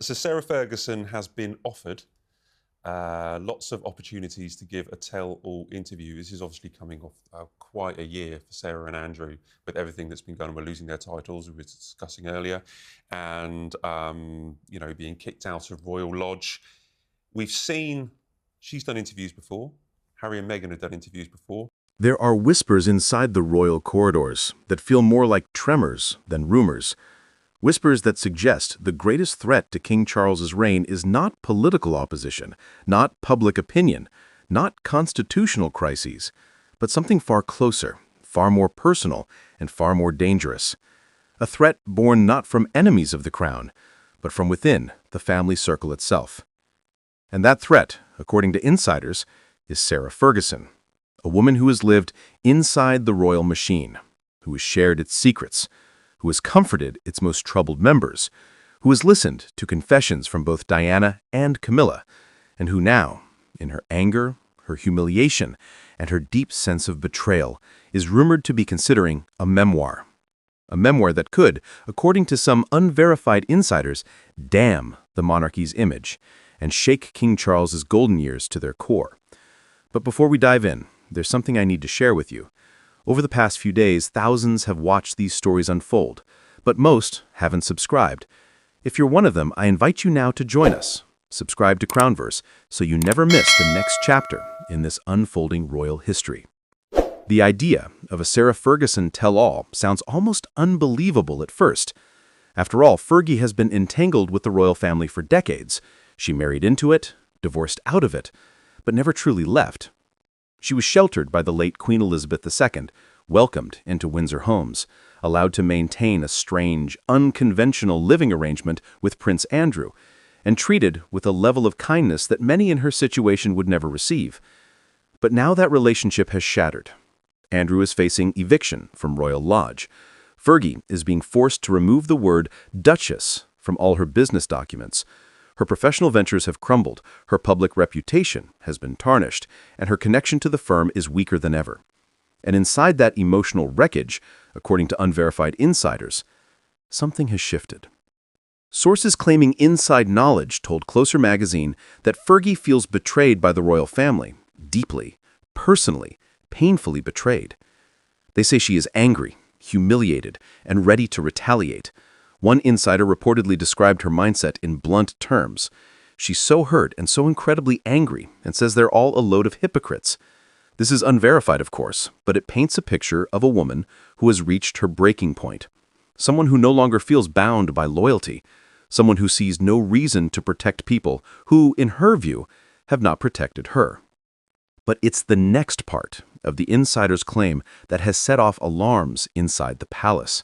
So Sarah Ferguson has been offered lots of opportunities to give a tell-all interview. This is obviously coming off quite a year for Sarah and Andrew with everything that's been going on. We're losing their titles, we were discussing earlier, and being kicked out of Royal Lodge. We've seen she's done interviews before. Harry and Meghan have done interviews before. There are whispers inside the royal corridors that feel more like tremors than rumors. Whispers that suggest the greatest threat to King Charles's reign is not political opposition, not public opinion, not constitutional crises, but something far closer, far more personal, and far more dangerous. A threat born not from enemies of the crown, but from within the family circle itself. And that threat, according to insiders, is Sarah Ferguson, a woman who has lived inside the royal machine, who has shared its secrets, who has comforted its most troubled members, who has listened to confessions from both Diana and Camilla, and who now, in her anger, her humiliation, and her deep sense of betrayal, is rumored to be considering a memoir. A memoir that could, according to some unverified insiders, damn the monarchy's image and shake King Charles's golden years to their core. But before we dive in, there's something I need to share with you. Over the past few days, thousands have watched these stories unfold, but most haven't subscribed. If you're one of them, I invite you now to join us. Subscribe to Crownverse so you never miss the next chapter in this unfolding royal history. The idea of a Sarah Ferguson tell-all sounds almost unbelievable at first. After all, Fergie has been entangled with the royal family for decades. She married into it, divorced out of it, but never truly left. She was sheltered by the late Queen Elizabeth II, welcomed into Windsor homes, allowed to maintain a strange, unconventional living arrangement with Prince Andrew, and treated with a level of kindness that many in her situation would never receive. But now that relationship has shattered. Andrew is facing eviction from Royal Lodge. Fergie is being forced to remove the word Duchess from all her business documents. Her professional ventures have crumbled, her public reputation has been tarnished, and her connection to the firm is weaker than ever. And inside that emotional wreckage, according to unverified insiders, something has shifted. Sources claiming inside knowledge told Closer magazine that Fergie feels betrayed by the royal family, deeply, personally, painfully betrayed. They say she is angry, humiliated, and ready to retaliate. One insider reportedly described her mindset in blunt terms. She's so hurt and so incredibly angry and says they're all a load of hypocrites. This is unverified, of course, but it paints a picture of a woman who has reached her breaking point. Someone who no longer feels bound by loyalty. Someone who sees no reason to protect people who, in her view, have not protected her. But it's the next part of the insider's claim that has set off alarms inside the palace.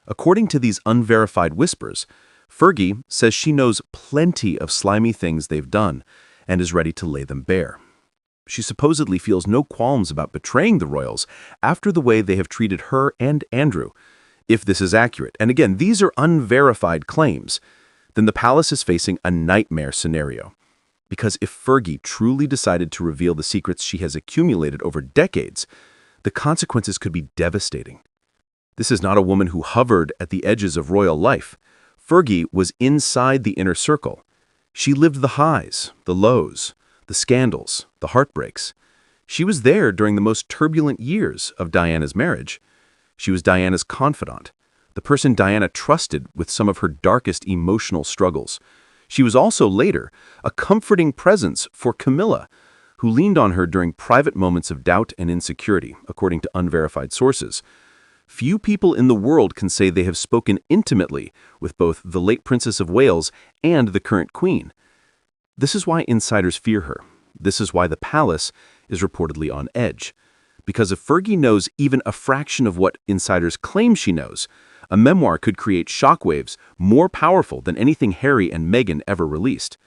According to these unverified whispers, Fergie says she knows plenty of slimy things they've done and is ready to lay them bare. She supposedly feels no qualms about betraying the royals after the way they have treated her and Andrew. If this is accurate, and again, these are unverified claims, then the palace is facing a nightmare scenario. Because if Fergie truly decided to reveal the secrets she has accumulated over decades, the consequences could be devastating. This is not a woman who hovered at the edges of royal life. Fergie was inside the inner circle. She lived the highs, the lows, the scandals, the heartbreaks. She was there during the most turbulent years of Diana's marriage. She was Diana's confidant, the person Diana trusted with some of her darkest emotional struggles. She was also later a comforting presence for Camilla, who leaned on her during private moments of doubt and insecurity, according to unverified sources. Few people in the world can say they have spoken intimately with both the late Princess of Wales and the current Queen. This is why insiders fear her. This is why the palace is reportedly on edge. Because if Fergie knows even a fraction of what insiders claim she knows, a memoir could create shockwaves more powerful than anything Harry and Meghan ever released.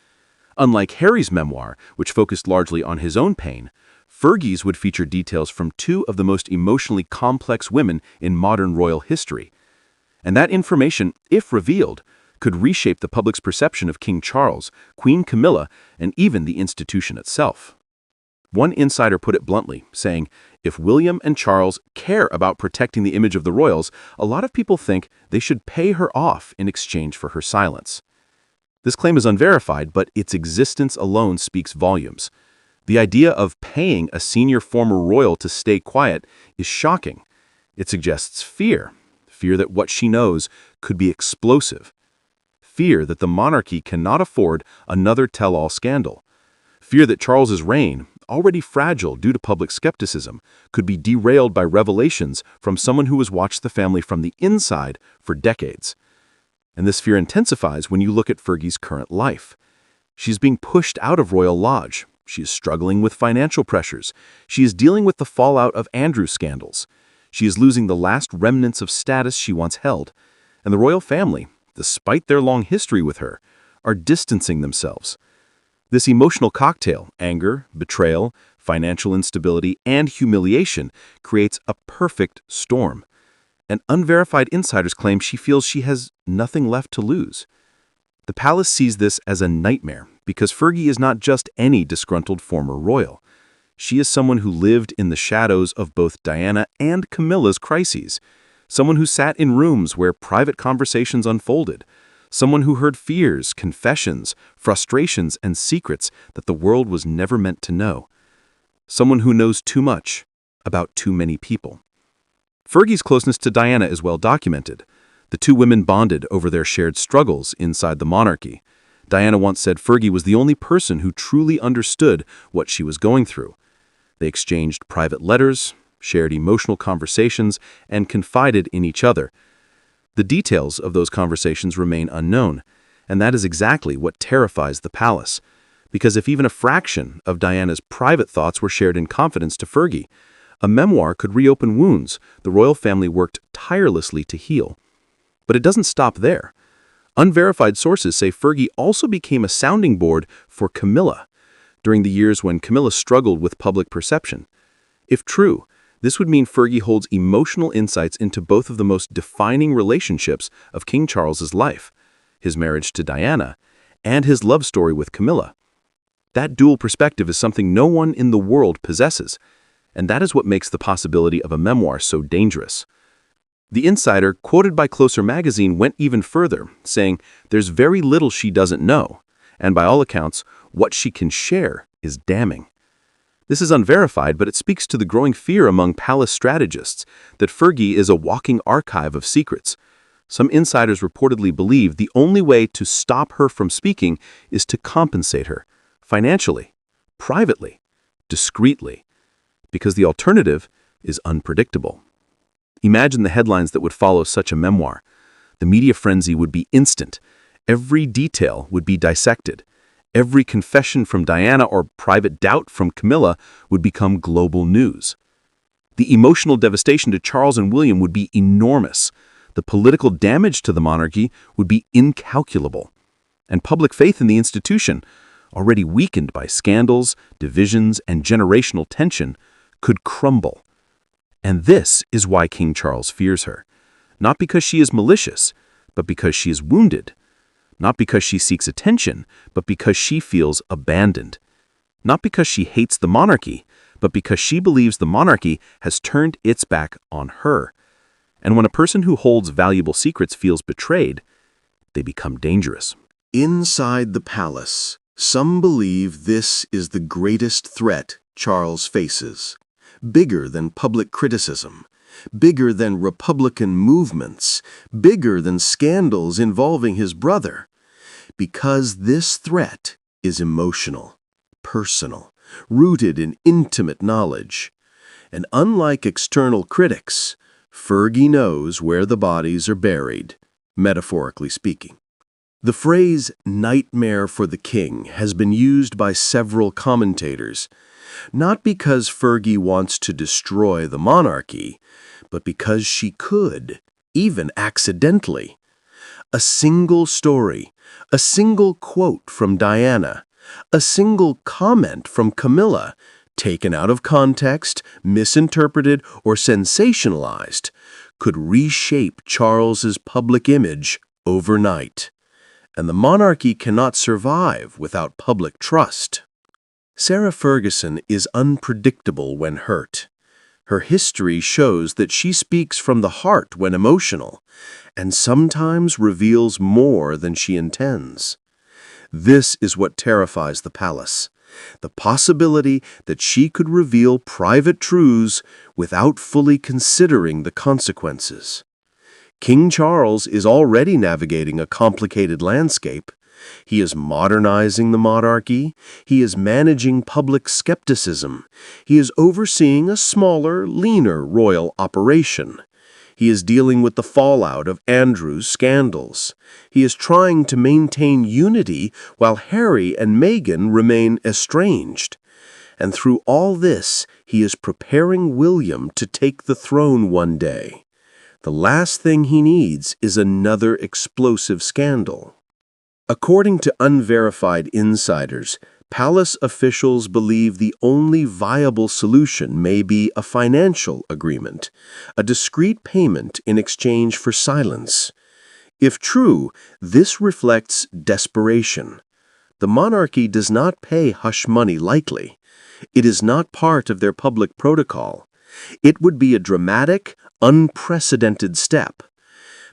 Unlike Harry's memoir, which focused largely on his own pain, Fergie's would feature details from two of the most emotionally complex women in modern royal history. And that information, if revealed, could reshape the public's perception of King Charles, Queen Camilla, and even the institution itself. One insider put it bluntly, saying, if William and Charles care about protecting the image of the royals, a lot of people think they should pay her off in exchange for her silence. This claim is unverified, but its existence alone speaks volumes. The idea of paying a senior former royal to stay quiet is shocking. It suggests fear that what she knows could be explosive, fear that the monarchy cannot afford another tell-all scandal, fear that Charles's reign, already fragile due to public skepticism, could be derailed by revelations from someone who has watched the family from the inside for decades. And this fear intensifies when you look at Fergie's current life. She's being pushed out of Royal Lodge. She is struggling with financial pressures. She is dealing with the fallout of Andrew's scandals. She is losing the last remnants of status she once held. And the royal family, despite their long history with her, are distancing themselves. This emotional cocktail, anger, betrayal, financial instability, and humiliation, creates a perfect storm. And unverified insiders claim she feels she has nothing left to lose. The palace sees this as a nightmare because Fergie is not just any disgruntled former royal. She is someone who lived in the shadows of both Diana and Camilla's crises, someone who sat in rooms where private conversations unfolded, someone who heard fears, confessions, frustrations, and secrets that the world was never meant to know, someone who knows too much about too many people. Fergie's closeness to Diana is well documented. The two women bonded over their shared struggles inside the monarchy. Diana once said Fergie was the only person who truly understood what she was going through. They exchanged private letters, shared emotional conversations, and confided in each other. The details of those conversations remain unknown, and that is exactly what terrifies the palace. Because if even a fraction of Diana's private thoughts were shared in confidence to Fergie, a memoir could reopen wounds the royal family worked tirelessly to heal. But it doesn't stop there. Unverified sources say Fergie also became a sounding board for Camilla during the years when Camilla struggled with public perception. If true, this would mean Fergie holds emotional insights into both of the most defining relationships of King Charles's life, his marriage to Diana and his love story with Camilla. That dual perspective is something no one in the world possesses, and that is what makes the possibility of a memoir so dangerous. The insider, quoted by Closer magazine, went even further, saying there's very little she doesn't know, and by all accounts, what she can share is damning. This is unverified, but it speaks to the growing fear among palace strategists that Fergie is a walking archive of secrets. Some insiders reportedly believe the only way to stop her from speaking is to compensate her, financially, privately, discreetly, because the alternative is unpredictable. Imagine the headlines that would follow such a memoir. The media frenzy would be instant. Every detail would be dissected. Every confession from Diana or private doubt from Camilla would become global news. The emotional devastation to Charles and William would be enormous. The political damage to the monarchy would be incalculable. And public faith in the institution, already weakened by scandals, divisions, and generational tension, could crumble. And this is why King Charles fears her. Not because she is malicious, but because she is wounded. Not because she seeks attention, but because she feels abandoned. Not because she hates the monarchy, but because she believes the monarchy has turned its back on her. And when a person who holds valuable secrets feels betrayed, they become dangerous. Inside the palace, some believe this is the greatest threat Charles faces. Bigger than public criticism, bigger than Republican movements, bigger than scandals involving his brother. Because this threat is emotional, personal, rooted in intimate knowledge. And unlike external critics, Fergie knows where the bodies are buried, metaphorically speaking. The phrase "nightmare for the king" has been used by several commentators, not because Fergie wants to destroy the monarchy, but because she could, even accidentally. A single story, a single quote from Diana, a single comment from Camilla, taken out of context, misinterpreted, or sensationalized, could reshape Charles's public image overnight. And the monarchy cannot survive without public trust. Sarah Ferguson is unpredictable when hurt. Her history shows that she speaks from the heart when emotional, and sometimes reveals more than she intends. This is what terrifies the palace. The possibility that she could reveal private truths without fully considering the consequences. King Charles is already navigating a complicated landscape. He is modernizing the monarchy. He is managing public skepticism. He is overseeing a smaller, leaner royal operation. He is dealing with the fallout of Andrew's scandals. He is trying to maintain unity while Harry and Meghan remain estranged. And through all this, he is preparing William to take the throne one day. The last thing he needs is another explosive scandal. According to unverified insiders, palace officials believe the only viable solution may be a financial agreement, a discreet payment in exchange for silence. If true, this reflects desperation. The monarchy does not pay hush money lightly. It is not part of their public protocol. It would be a dramatic, unprecedented step.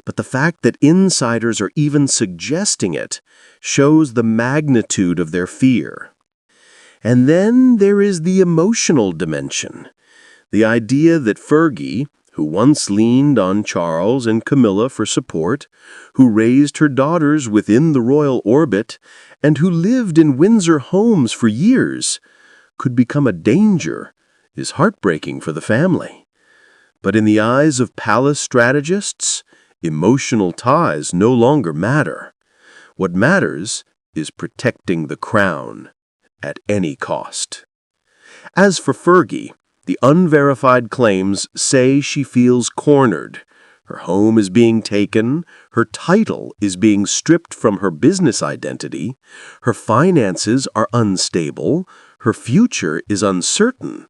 But the fact that insiders are even suggesting it shows the magnitude of their fear. And then there is the emotional dimension. The idea that Fergie, who once leaned on Charles and Camilla for support, who raised her daughters within the royal orbit, and who lived in Windsor homes for years, could become a danger, is heartbreaking for the family. But in the eyes of palace strategists, emotional ties no longer matter. What matters is protecting the crown at any cost. As for Fergie, the unverified claims say she feels cornered. Her home is being taken, her title is being stripped from her business identity, her finances are unstable, her future is uncertain,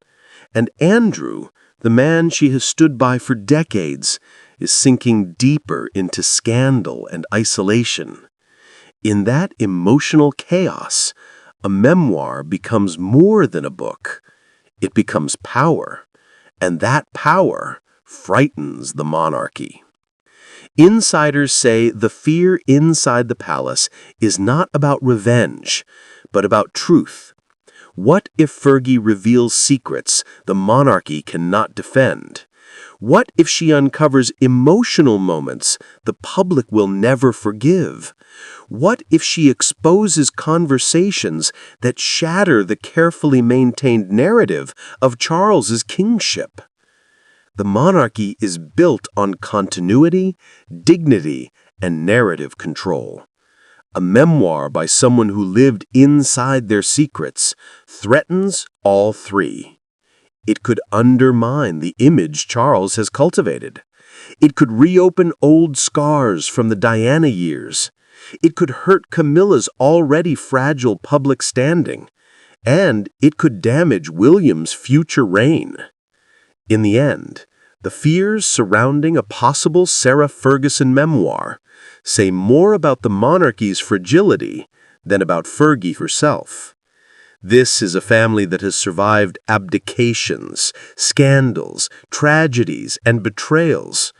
and Andrew, the man she has stood by for decades, is sinking deeper into scandal and isolation. In that emotional chaos, a memoir becomes more than a book. It becomes power, and that power frightens the monarchy. Insiders say the fear inside the palace is not about revenge, but about truth. What if Fergie reveals secrets the monarchy cannot defend? What if she uncovers emotional moments the public will never forgive? What if she exposes conversations that shatter the carefully maintained narrative of Charles's kingship? The monarchy is built on continuity, dignity, and narrative control. A memoir by someone who lived inside their secrets threatens all three. It could undermine the image Charles has cultivated. It could reopen old scars from the Diana years. It could hurt Camilla's already fragile public standing. And it could damage William's future reign. In the end, the fears surrounding a possible Sarah Ferguson memoir say more about the monarchy's fragility than about Fergie herself. This is a family that has survived abdications, scandals, tragedies, and betrayals,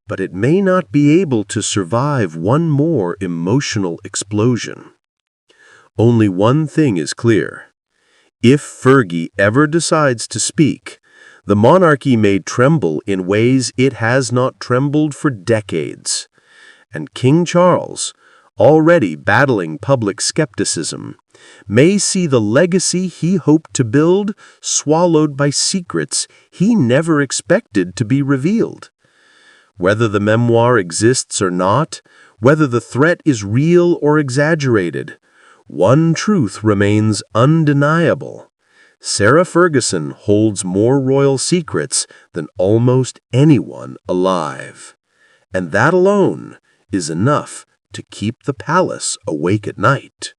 but it may not be able to survive one more emotional explosion. Only one thing is clear. If Fergie ever decides to speak, the monarchy may tremble in ways it has not trembled for decades. And King Charles, already battling public skepticism, may see the legacy he hoped to build swallowed by secrets he never expected to be revealed. Whether the memoir exists or not, whether the threat is real or exaggerated, one truth remains undeniable. Sarah Ferguson holds more royal secrets than almost anyone alive. And that alone is enough to keep the palace awake at night.